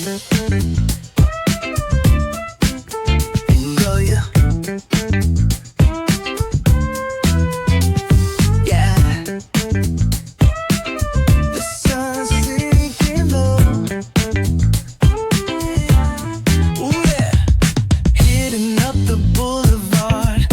Go, yeah. Yeah. The sun's sinking low. Ooh, yeah. Hitting up the boulevard.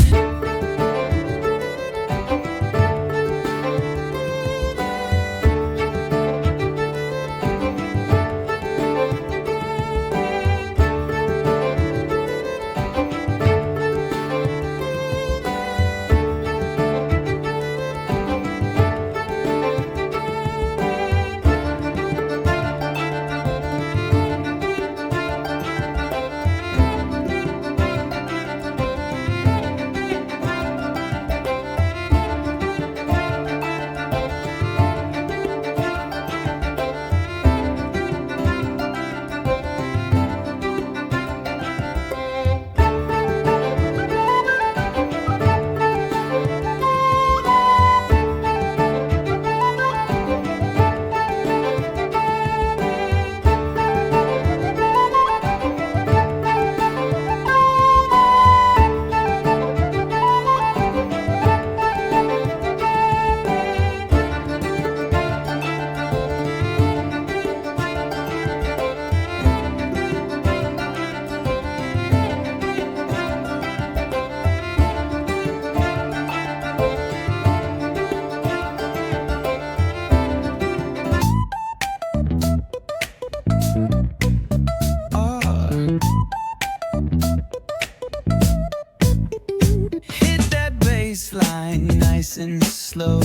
Hit that bass line nice and slow.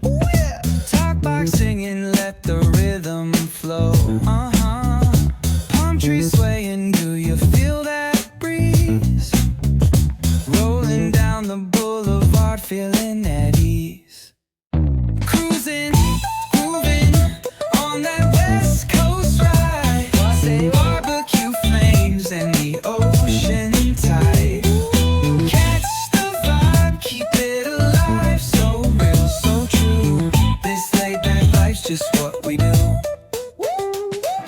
Ooh, yeah. Talk box singing, let the rhythm flow. Palm trees swaying, do you feel that breeze? Rolling down the boulevard, feeling at ease. Cruising, moving on that West Coast ride. Say barbecue flames and the ocean tide. Catch the vibe, keep it alive. So real, so true. This laid back life's just what we do.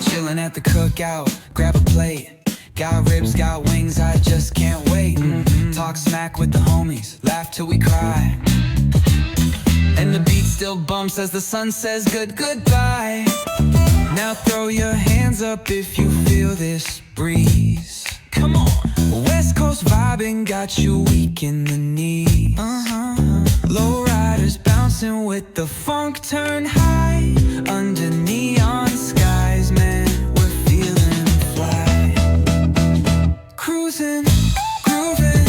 Chilling at the cookout, grab a plate. Got ribs, got wings, I just can't wait. Talk smack with the homies, laugh till we cry. And the beat still bumps as the sun says goodbye. Now throw your hands up if you feel this breeze. Come on. West Coast vibing got you weak in the knees. Low riders bouncing with the funk turn high. Under neon skies, man, we're feeling fly. Cruising, grooving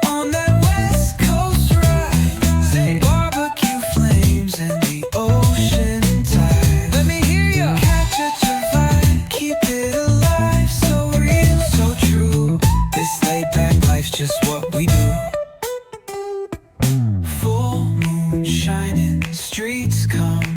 on that West Coast ride. Say barbecue flames and the ocean tide. Let me hear ya. Catch your vibe, keep it alive. So real, so true. This laid back life's just what we do.